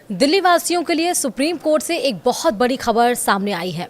दिल्ली वासियों के लिए सुप्रीम कोर्ट से एक बहुत बड़ी खबर सामने आई है।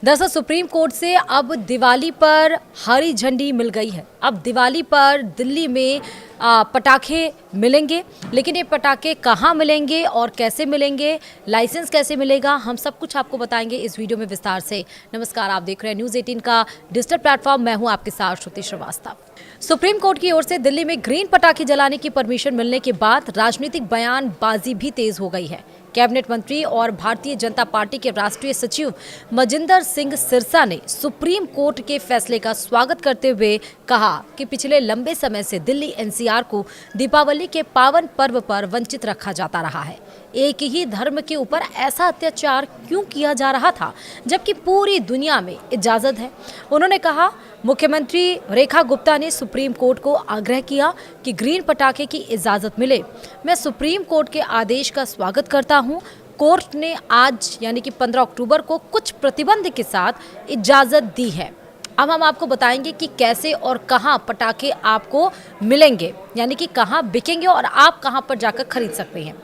दरअसल सुप्रीम कोर्ट से अब दिवाली पर हरी झंडी मिल गई है। अब दिवाली पर दिल्ली में पटाखे मिलेंगे, लेकिन ये पटाखे कहाँ मिलेंगे और कैसे मिलेंगे, लाइसेंस कैसे मिलेगा, हम सब कुछ आपको बताएंगे इस वीडियो में विस्तार से। नमस्कार, आप देख रहे हैं न्यूज़ 18 का डिजिटल प्लेटफॉर्म। मैं हूँ आपके साथ श्रुति श्रीवास्तव। सुप्रीम कोर्ट की ओर से दिल्ली में ग्रीन पटाखे जलाने की परमिशन मिलने के बाद राजनीतिक बयानबाजी भी तेज हो गई है। कैबिनेट मंत्री और भारतीय जनता पार्टी के राष्ट्रीय सचिव मजिंदर सिंह सिरसा ने सुप्रीम कोर्ट के फैसले का स्वागत करते हुए कहा कि पिछले लंबे समय से दिल्ली एनसीआर को दीपावली के पावन पर्व पर वंचित रखा जाता रहा है। एक ही धर्म के ऊपर ऐसा अत्याचार क्यों किया जा रहा था, जबकि पूरी दुनिया में इजाजत है। उन्होंने कहा, मुख्यमंत्री रेखा गुप्ता ने सुप्रीम कोर्ट को आग्रह किया कि ग्रीन पटाखे की इजाजत मिले। मैं सुप्रीम कोर्ट के आदेश का स्वागत करता हूं। कोर्ट ने आज यानी कि 15 अक्टूबर को कुछ प्रतिबंध के साथ इजाजत दी है। अब हम आपको बताएंगे कि कैसे और कहां पटाखे आपको मिलेंगे, यानी कि कहां बिकेंगे और आप कहां पर जाकर खरीद सकते हैं।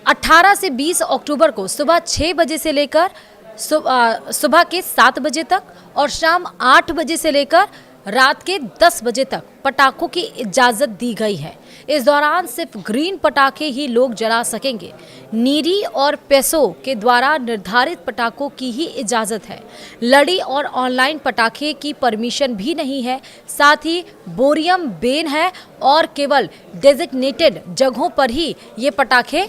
18 से 20 अक्टूबर को सुबह 6 बजे से लेकर सुबह के 7 बजे तक और शाम 8 बजे से लेकर रात के 10 बजे तक पटाखों की इजाज़त दी गई है। इस दौरान सिर्फ ग्रीन पटाखे ही लोग जला सकेंगे। नीरी और पैसों के द्वारा निर्धारित पटाखों की ही इजाज़त है। लड़ी और ऑनलाइन पटाखे की परमिशन भी नहीं है। साथ ही बोरियम बैन है और केवल डेजिग्नेटेड जगहों पर ही ये पटाखे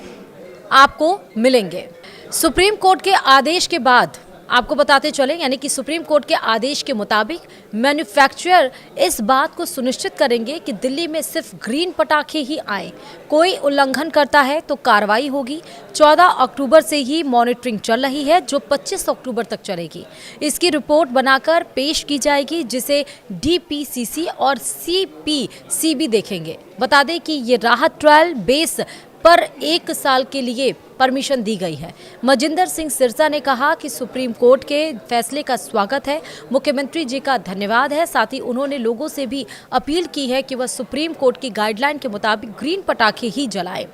आपको मिलेंगे। सुप्रीम कोर्ट के आदेश के बाद आपको बताते चले, यानी कि सुप्रीम कोर्ट के आदेश के मुताबिक मैन्युफैक्चरर इस बात को सुनिश्चित करेंगे कि दिल्ली में सिर्फ ग्रीन पटाखे ही आए। कोई उल्लंघन करता है तो कार्रवाई होगी। 14 अक्टूबर से ही मॉनिटरिंग चल रही है, जो 25 अक्टूबर तक चलेगी। इसकी रिपोर्ट बनाकर पेश की जाएगी, जिसे डीपीसीसी और सीपीसीबी देखेंगे। बता दें कि ये राहत ट्रायल बेस पर 1 साल के लिए परमिशन दी गई है। मजिंदर सिंह सिरसा ने कहा कि सुप्रीम कोर्ट के फैसले का स्वागत है, मुख्यमंत्री जी का धन्यवाद है। साथ ही उन्होंने लोगों से भी अपील की है कि वह सुप्रीम कोर्ट की गाइडलाइन के मुताबिक ग्रीन पटाखे ही जलाएं।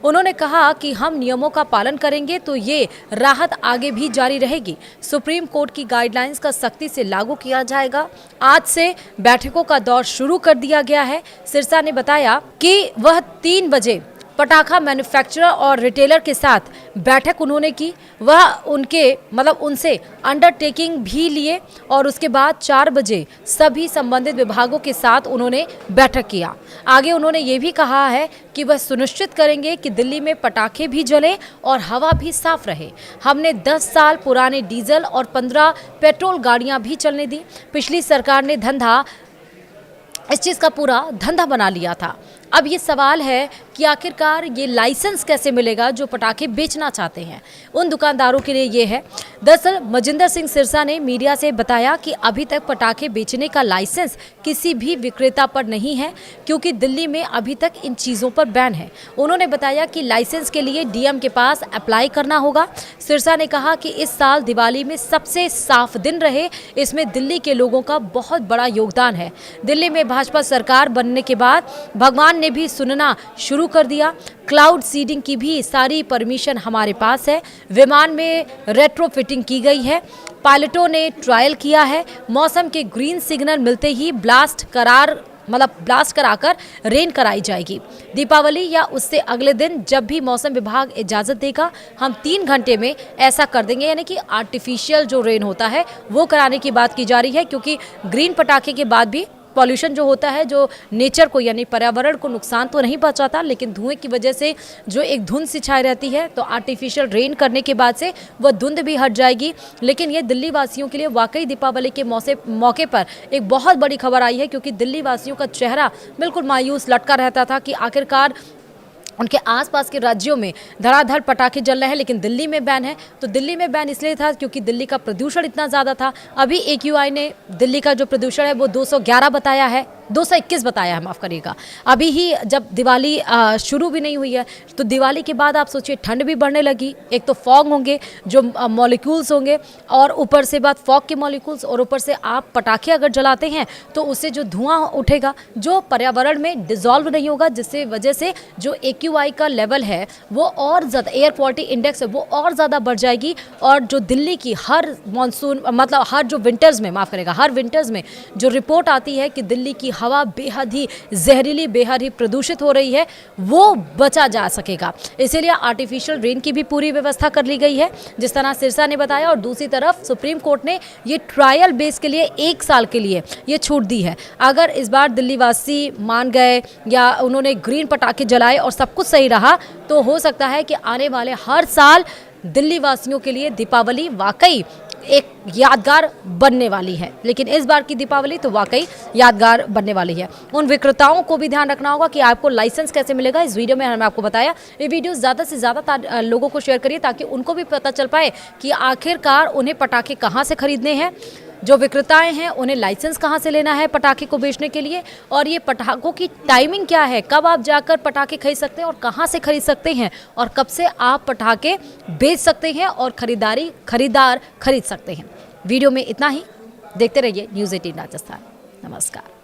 उन्होंने कहा कि हम नियमों का पालन करेंगे तो ये राहत आगे भी जारी रहेगी। सुप्रीम कोर्ट की गाइडलाइंस का सख्ती से लागू किया जाएगा। आज से बैठकों का दौर शुरू कर दिया गया है। सिरसा ने बताया कि वह 3 बजे पटाखा मैन्युफैक्चरर और रिटेलर के साथ बैठक उन्होंने की। वह उनसे अंडरटेकिंग भी लिए और उसके बाद 4 बजे सभी संबंधित विभागों के साथ उन्होंने बैठक किया। आगे उन्होंने ये भी कहा है कि वह सुनिश्चित करेंगे कि दिल्ली में पटाखे भी जलें और हवा भी साफ रहे। हमने 10 साल पुराने डीजल और 15 पेट्रोल गाड़ियां भी चलने दी। पिछली सरकार ने इस चीज़ का पूरा धंधा बना लिया था। अब ये सवाल है कि आखिरकार ये लाइसेंस कैसे मिलेगा जो पटाखे बेचना चाहते हैं, उन दुकानदारों के लिए ये है। दरअसल मजिंदर सिंह सिरसा ने मीडिया से बताया कि अभी तक पटाखे बेचने का लाइसेंस किसी भी विक्रेता पर नहीं है, क्योंकि दिल्ली में अभी तक इन चीज़ों पर बैन है। उन्होंने बताया कि लाइसेंस के लिए डीएम के पास अप्लाई करना होगा। सिरसा ने कहा कि इस साल दिवाली में सबसे साफ दिन रहे, इसमें दिल्ली के लोगों का बहुत बड़ा योगदान है। दिल्ली में भाजपा सरकार बनने के बाद भगवान ने भी सुनना शुरू कर दिया। क्लाउड सीडिंग की भी सारी परमिशन हमारे पास है। विमान में रेट्रोफिटिंग की गई है। पायलटों ने ट्रायल किया है। मौसम के ग्रीन सिग्नल मिलते ही ब्लास्ट कराकर रेन कराई जाएगी। दीपावली या उससे अगले दिन जब भी मौसम विभाग इजाज़त देगा, हम 3 घंटे में ऐसा कर देंगे। यानी कि आर्टिफिशियल जो रेन होता है वो कराने की बात की जा रही है, क्योंकि ग्रीन पटाखे के बाद भी पॉल्यूशन जो होता है, जो नेचर को यानी पर्यावरण को नुकसान तो नहीं पहुंचाता, लेकिन धुएं की वजह से जो एक धुंध सी छाई रहती है, तो आर्टिफिशियल रेन करने के बाद से वह धुंध भी हट जाएगी। लेकिन ये दिल्ली वासियों के लिए वाकई दीपावली के मौके पर एक बहुत बड़ी खबर आई है, क्योंकि दिल्ली वासियों का चेहरा बिल्कुल मायूस लटका रहता था कि आखिरकार उनके आसपास के राज्यों में धड़ाधड़ पटाखे जल रहे हैं, लेकिन दिल्ली में बैन है। तो दिल्ली में बैन इसलिए था क्योंकि दिल्ली का प्रदूषण इतना ज़्यादा था। अभी AQI ने दिल्ली का जो प्रदूषण है वो 211 बताया है। 221 बताया है, माफ़ करिएगा। अभी ही जब दिवाली शुरू भी नहीं हुई है, तो दिवाली के बाद आप सोचिए ठंड भी बढ़ने लगी। एक तो फॉग होंगे, जो मॉलिक्यूल्स होंगे, और ऊपर से बात फॉग के मॉलिक्यूल्स, और ऊपर से आप पटाखे अगर जलाते हैं तो उससे जो धुआं उठेगा जो पर्यावरण में डिजॉल्व नहीं होगा, जिससे वजह से जो AQI का लेवल है वो और ज़्यादा, एयर क्वालिटी इंडेक्स है वो और ज़्यादा बढ़ जाएगी। और जो दिल्ली की हर मॉनसून, मतलब हर जो विंटर्स में, माफ़ करेगा, हर विंटर्स में जो रिपोर्ट आती है कि दिल्ली की हवा बेहद ही जहरीली, बेहद ही प्रदूषित हो रही है, वो बचा जा सकेगा। इसीलिए आर्टिफिशियल रेन की भी पूरी व्यवस्था कर ली गई है, जिस तरह सिरसा ने बताया। और दूसरी तरफ सुप्रीम कोर्ट ने ये ट्रायल बेस के लिए 1 साल के लिए ये छूट दी है। अगर इस बार दिल्ली वासी मान गए या उन्होंने ग्रीन पटाखे जलाए और सब कुछ सही रहा, तो हो सकता है कि आने वाले हर साल दिल्ली वासियों के लिए दीपावली वाकई एक यादगार बनने वाली है। लेकिन इस बार की दीपावली तो वाकई यादगार बनने वाली है। उन विक्रेताओं को भी ध्यान रखना होगा कि आपको लाइसेंस कैसे मिलेगा। इस वीडियो में हमने आपको बताया। ये वीडियो ज़्यादा से ज़्यादा लोगों को शेयर करिए, ताकि उनको भी पता चल पाए कि आखिरकार उन्हें पटाखे कहाँ से खरीदने हैं, जो विक्रेताएं हैं उन्हें लाइसेंस कहाँ से लेना है पटाखे को बेचने के लिए, और ये पटाखों की टाइमिंग क्या है, कब आप जाकर पटाखे खरीद सकते हैं और कहाँ से खरीद सकते हैं, और कब से आप पटाखे बेच सकते हैं और खरीदार खरीद सकते हैं। वीडियो में इतना ही। देखते रहिए न्यूज़ 18 राजस्थान। नमस्कार।